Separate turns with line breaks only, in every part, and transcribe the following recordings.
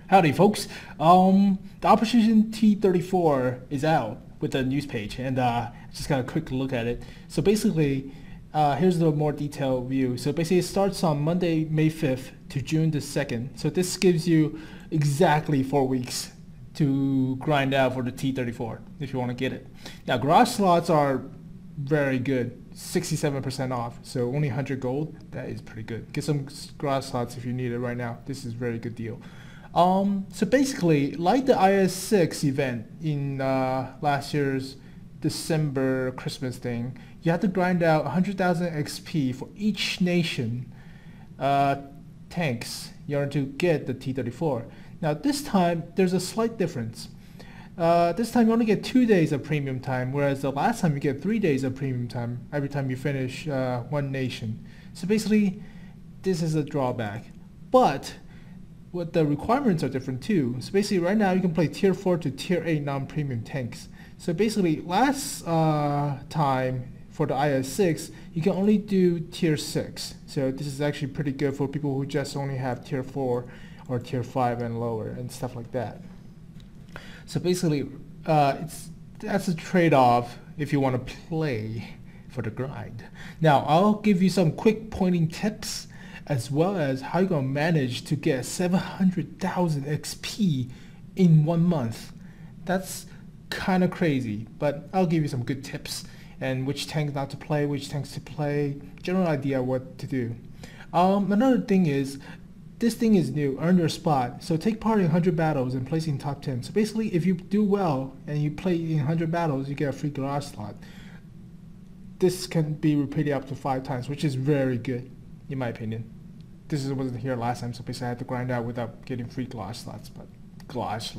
Howdy, folks. The Operation T34 is out with the news page, and just got a quick look at it. So basically, here's the more detailed view. So basically, it starts on Monday, May 5th to June the 2nd. So this gives you exactly 4 weeks to grind out for the T34 if you want to get it. Now, garage slots are very good. 67% off, so only 100 gold. That is pretty good. Get some garage slots if you need it right now. This is a very good deal. So basically, like the IS6 event in last year's December Christmas thing, you have to grind out 100,000 XP for each nation tanks in order to get the T34. Now this time, there's a slight difference. This time you only get 2 days of premium time, whereas the last time you get 3 days of premium time every time you finish one nation. So basically, this is a drawback. But what the requirements are different too. So basically, right now you can play tier 4 to tier 8 non-premium tanks. So basically, last time for the IS6, you can only do tier 6. So this is actually pretty good for people who just only have tier 4 or tier 5 and lower and stuff like that. So basically, that's a trade-off if you want to play for the grind. Now, I'll give you some quick pointing tips as well as how you're going to manage to get 700,000 XP in 1 month. That's kind of crazy, but I'll give you some good tips and which tanks not to play, which tanks to play, general idea what to do. Another thing is, this thing is new, earn your spot. So take part in 100 battles and place in top 10. So basically, if you do well and you play in 100 battles, you get a free garage slot. This can be repeated up to 5 times, which is very good, in my opinion. This wasn't here last time, so basically I had to grind out without getting free garage slots. But garage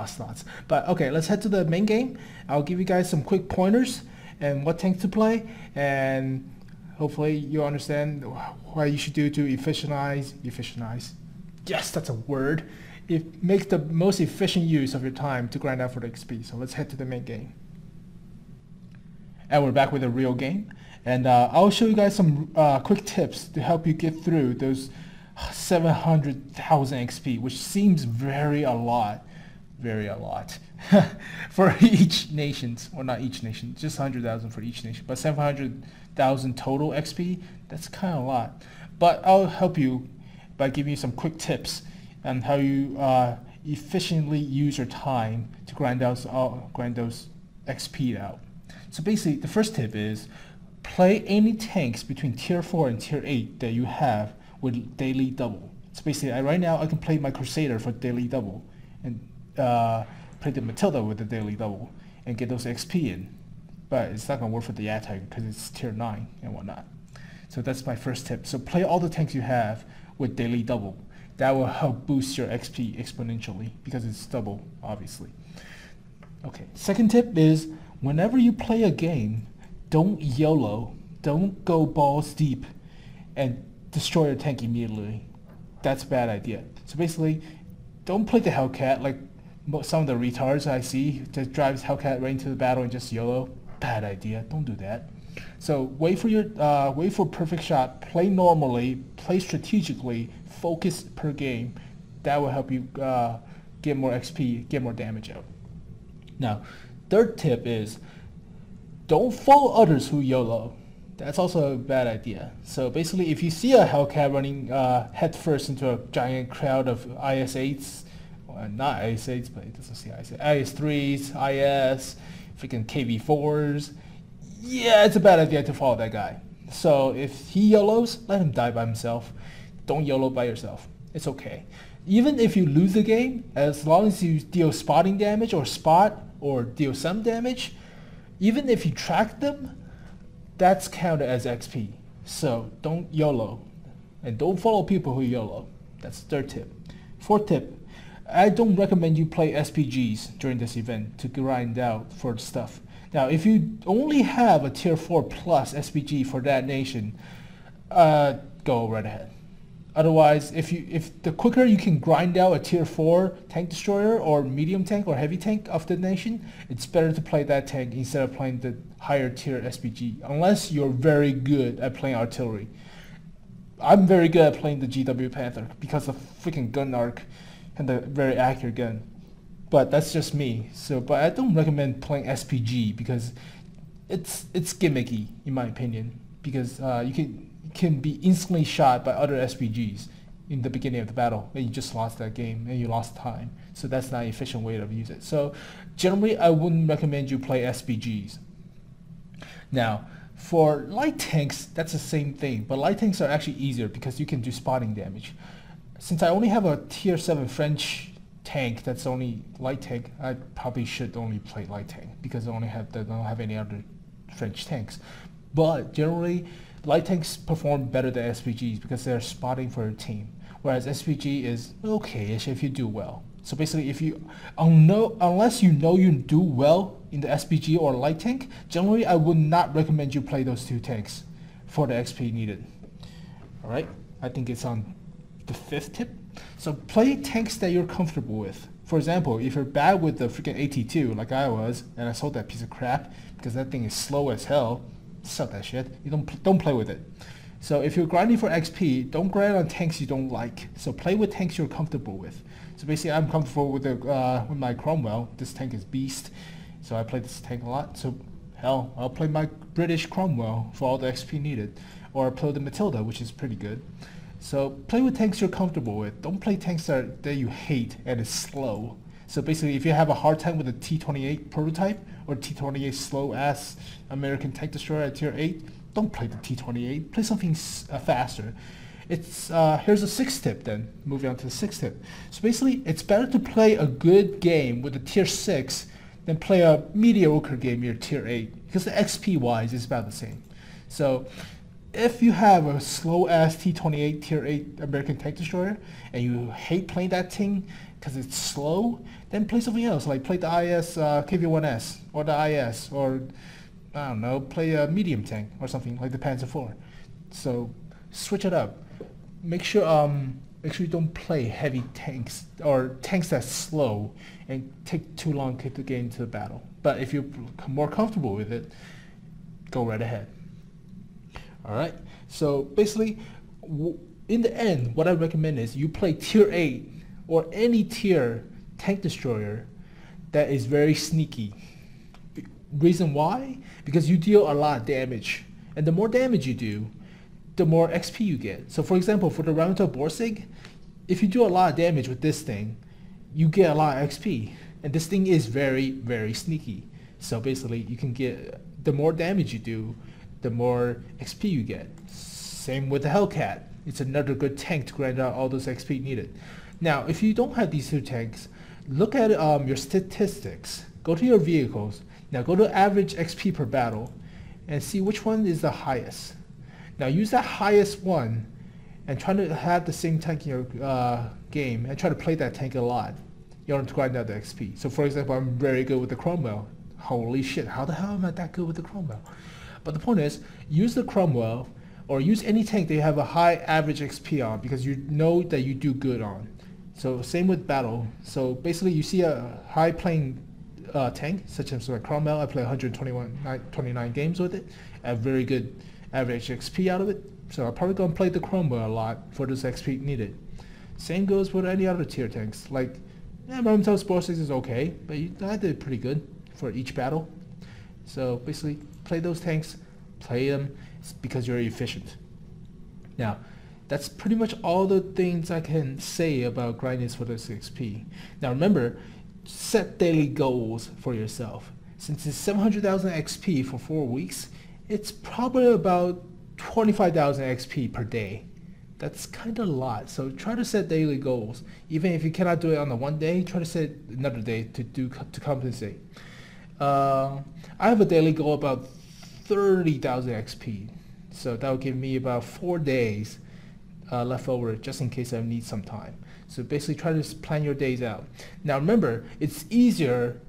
slots. But okay, let's head to the main game. I'll give you guys some quick pointers and what tanks to play, and hopefully you understand what you should do to efficientize. Yes, that's a word. It makes the most efficient use of your time to grind out for the XP. So let's head to the main game. And we're back with a real game. And I'll show you guys some quick tips to help you get through those 700,000 XP, which seems very a lot for each nation. Well, not each nation, just 100,000 for each nation, but 700,000 total XP, that's kind of a lot. But I'll help you by giving you some quick tips on how you efficiently use your time to grind those XP out. So basically, the first tip is play any tanks between tier 4 and tier 8 that you have with daily double. So basically, right now I can play my Crusader for daily double and play the Matilda with the daily double and get those XP in. But it's not going to work for the attack because it's tier 9 and whatnot. So that's my first tip. So play all the tanks you have with daily double. That will help boost your XP exponentially because it's double, obviously. Okay, second tip is whenever you play a game, don't YOLO. Don't go balls deep and destroy your tank immediately. That's a bad idea. So basically, don't play the Hellcat like some of the retards I see that drives Hellcat right into the battle and just YOLO. Bad idea. Don't do that. So wait for perfect shot. Play normally. Play strategically. Focus per game. That will help you get more XP, get more damage out. Now, third tip is don't follow others who YOLO. That's also a bad idea. So basically, if you see a Hellcat running headfirst into a giant crowd of IS-8s, well, not IS-8s, but it doesn't say IS-3s, IS, freaking KV-4s, yeah, it's a bad idea to follow that guy. So if he YOLOs, let him die by himself. Don't YOLO by yourself. It's okay. Even if you lose the game, as long as you deal spotting damage or deal some damage, even if you track them, that's counted as XP. So don't YOLO. And don't follow people who YOLO. That's the third tip. Fourth tip, I don't recommend you play SPGs during this event to grind out for stuff. Now, if you only have a tier 4 plus SPG for that nation, go right ahead. Otherwise, if the quicker you can grind out a tier 4 tank destroyer or medium tank or heavy tank of the nation, it's better to play that tank instead of playing the higher tier SPG, unless you're very good at playing artillery. I'm very good at playing the GW Panther because of freaking gun arc and the very accurate gun. But that's just me. So, but I don't recommend playing SPG because it's gimmicky in my opinion. Because you can be instantly shot by other SPGs in the beginning of the battle, and you just lost that game and you lost time. So that's not an efficient way to use it. So generally, I wouldn't recommend you play SPGs. Now, for light tanks, that's the same thing, but light tanks are actually easier because you can do spotting damage. Since I only have a tier 7 French tank that's only light tank, I probably should only play light tank because I don't have any other French tanks. But generally, light tanks perform better than SPGs because they're spotting for a team, whereas SPG is okay-ish if you do well. So basically, unless you know you do well in the SPG or light tank, generally I would not recommend you play those two tanks for the XP needed. All right, I think it's on the 5th tip. So play tanks that you're comfortable with. For example, if you're bad with the freaking AT2 like I was, and I sold that piece of crap because that thing is slow as hell, sell that shit. You don't play with it. So if you're grinding for XP, don't grind on tanks you don't like. So play with tanks you're comfortable with. So basically, I'm comfortable with my Cromwell. This tank is beast, so I play this tank a lot. So hell, I'll play my British Cromwell for all the XP needed, or play the Matilda, which is pretty good. So play with tanks you're comfortable with. Don't play tanks that you hate and is slow. So basically, if you have a hard time with a T28 prototype or T28 slow-ass American tank destroyer at tier 8, don't play the T28. Play something faster. Here's a 6th tip then. Moving on to the 6th tip. So basically, it's better to play a good game with a tier 6 than play a mediocre game near tier 8 because the XP-wise is about the same. So if you have a slow-ass T28 tier 8 American tank destroyer and you hate playing that thing because it's slow, then play something else, like play the IS KV-1S or the IS, or I don't know, play a medium tank or something like the Panzer IV. So switch it up. Make sure you don't play heavy tanks or tanks that's slow and take too long to get into the battle. But if you're more comfortable with it, go right ahead. All right. So basically, in the end, what I recommend is you play tier 8 or any tier tank destroyer that is very sneaky. Reason why? Because you deal a lot of damage, and the more damage you do, the more XP you get. So for example, for the Rheinmetall Borsig, if you do a lot of damage with this thing, you get a lot of XP, and this thing is very, very sneaky. So basically, you can get, the more damage you do, the more XP you get. Same with the Hellcat. It's another good tank to grind out all those XP needed. Now, if you don't have these two tanks, look at your statistics. Go to your vehicles. Now go to average XP per battle and see which one is the highest. Now use that highest one and try to have the same tank in your game and try to play that tank a lot in order to grind out the XP. So for example, I'm very good with the Cromwell. Holy shit, how the hell am I that good with the Cromwell? But the point is, use the Cromwell or use any tank that you have a high average XP on because you know that you do good on. So same with battle. So basically you see a high playing tank, such as like Cromwell. I play 129 games with it. I have very good average XP out of it. So I'm probably going to play the Cromwell a lot for this XP needed. Same goes with any other tier tanks. Like, yeah, Rheinmetall Borsig is okay, but I did pretty good for each battle. So basically, play those tanks, play them because you're efficient. Now, that's pretty much all the things I can say about grinding for this XP. Now remember, set daily goals for yourself. Since it's 700,000 XP for 4 weeks, it's probably about 25,000 XP per day. That's kind of a lot. So try to set daily goals. Even if you cannot do it on the one day, try to set another day to compensate. I have a daily goal about 30,000 XP. So that will give me about 4 days left over just in case I need some time. So basically try to plan your days out. Now remember, it's easier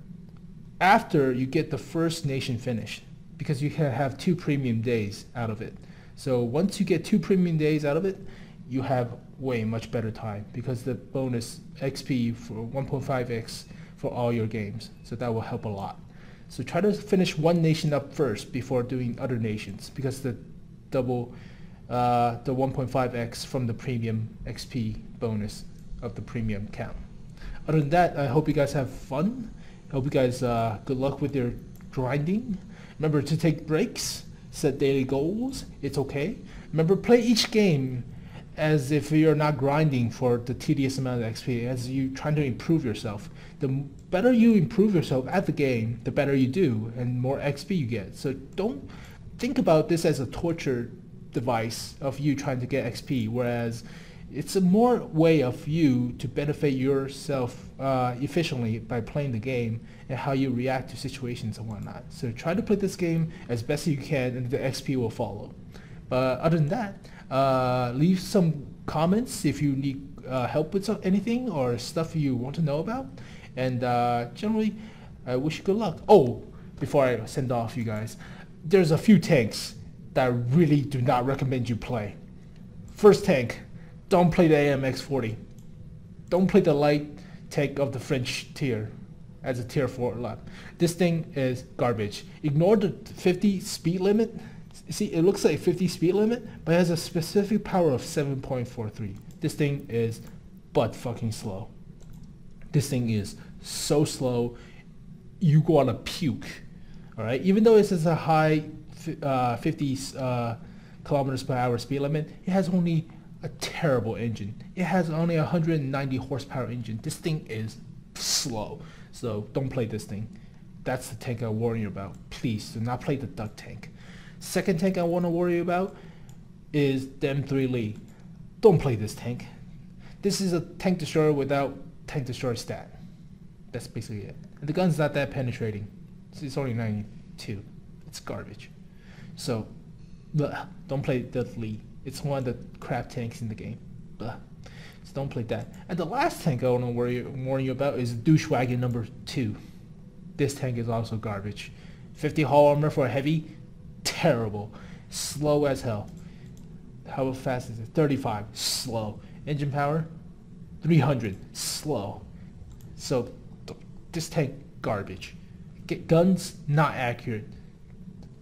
after you get the first nation finished because you can have 2 premium days out of it. So once you get 2 premium days out of it, you have way much better time because the bonus XP for 1.5x for all your games. So that will help a lot. So try to finish one nation up first before doing other nations because the double the 1.5x from the premium XP bonus of the premium count. Other than that, I hope you guys have fun. I hope you guys good luck with your grinding. Remember to take breaks, set daily goals. It's okay. Remember, play each game as if you're not grinding for the tedious amount of XP, as you trying to improve yourself. The better you improve yourself at the game, the better you do and more XP you get. So don't think about this as a torture device of you trying to get XP, whereas it's a more way of you to benefit yourself efficiently by playing the game and how you react to situations and whatnot. So try to play this game as best you can and the XP will follow. But other than that, leave some comments if you need help with anything or stuff you want to know about. And generally, I wish you good luck. Oh, before I send off you guys, there's a few tanks that I really do not recommend you play. First tank, don't play the AMX-40. Don't play the light tank of the French tier as a tier 4 lap. This thing is garbage. Ignore the 50 speed limit. See, it looks like 50 speed limit, but it has a specific power of 7.43. This thing is butt fucking slow. This thing is so slow, you wanna puke. All right, even though it has a high 50 kilometers per hour speed limit, it has only a terrible engine. It has only 190 horsepower engine. This thing is slow, so don't play this thing. That's the tank I warn you about. Please do not play the duck tank. Second tank I want to worry about is the M3 Lee. Don't play this tank. This is a tank destroyer without tank destroyer stat. That's basically it. And the gun's not that penetrating. It's only 92. It's garbage. So, don't play the Lee. It's one of the crap tanks in the game. Blah. So don't play that. And the last tank I want to warn you about is Douchewagon number 2. This tank is also garbage. 50 hull armor for a heavy, terrible. Slow as hell. How fast is it? 35, slow. Engine power, 300, slow. So this tank, garbage. Get guns, not accurate.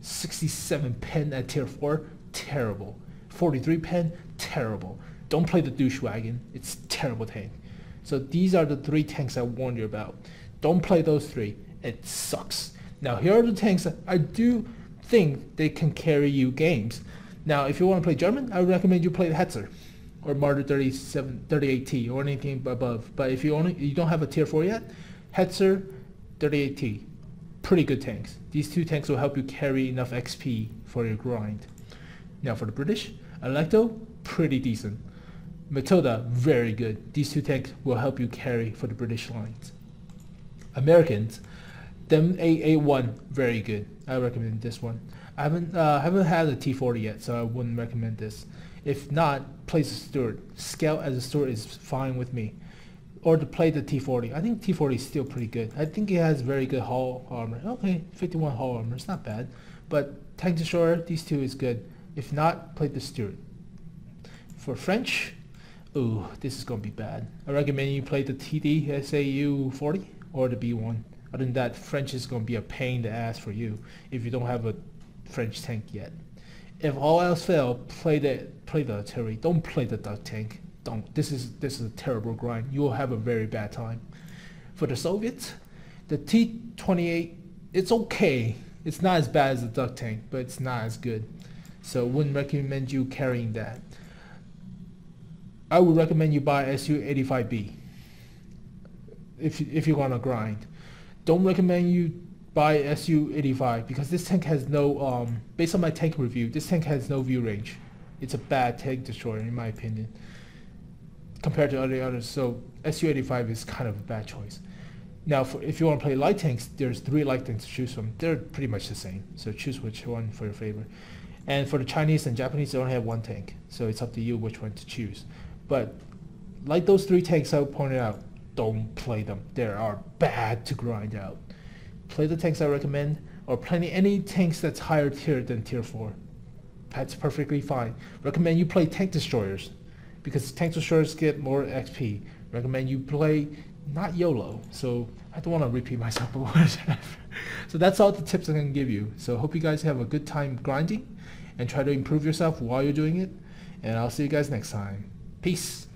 67 pen at tier 4, terrible. 43 pen, terrible. Don't play the Douchewagon, it's a terrible tank. So these are the 3 tanks I warned you about. Don't play those 3, it sucks. Now here are the tanks that I do think they can carry you games. Now if you want to play German, I would recommend you play the Hetzer or Marder 38T or anything above. But if you don't have a tier 4 yet, Hetzer 38T, pretty good tanks. These 2 tanks will help you carry enough XP for your grind. Now for the British, Alecto, pretty decent. Matilda, very good. These 2 tanks will help you carry for the British lines. Americans, them AA1, very good. I recommend this one. I haven't had a T40 yet, so I wouldn't recommend this. If not, play the Stewart. Scout as a Stewart is fine with me. Or to play the T40. I think T40 is still pretty good. I think it has very good hull armor. Okay, 51 hull armor, it's not bad. But tank destroyer, these 2 is good. If not, play the Stewart. For French, ooh, this is gonna be bad. I recommend you play the TD SAU 40 or the B1. Other than that, French is gonna be a pain in the ass for you if you don't have a French tank yet. If all else fail, play the artillery. Don't play the duck tank. Don't. This is a terrible grind. You will have a very bad time. For the Soviets, the T-28, it's okay. It's not as bad as the duck tank, but it's not as good. So wouldn't recommend you carrying that. I would recommend you buy Su-85B if you want to grind. Don't recommend you buy Su-85 because this tank has no, based on my tank review, this tank has no view range. It's a bad tank destroyer in my opinion compared to others. So Su-85 is kind of a bad choice. Now if you want to play light tanks, there's 3 light tanks to choose from. They're pretty much the same, so choose which one for your favor. And for the Chinese and Japanese, they only have 1 tank, so it's up to you which one to choose. But like those 3 tanks I pointed out, don't play them. They are bad to grind out. Play the tanks I recommend, or play any tanks that's higher tier than tier 4. That's perfectly fine. Recommend you play tank destroyers, because tank destroyers get more XP. Recommend you play not YOLO. So I don't want to repeat myself, but whatever. So that's all the tips I can give you. So hope you guys have a good time grinding, and try to improve yourself while you're doing it. And I'll see you guys next time. Peace.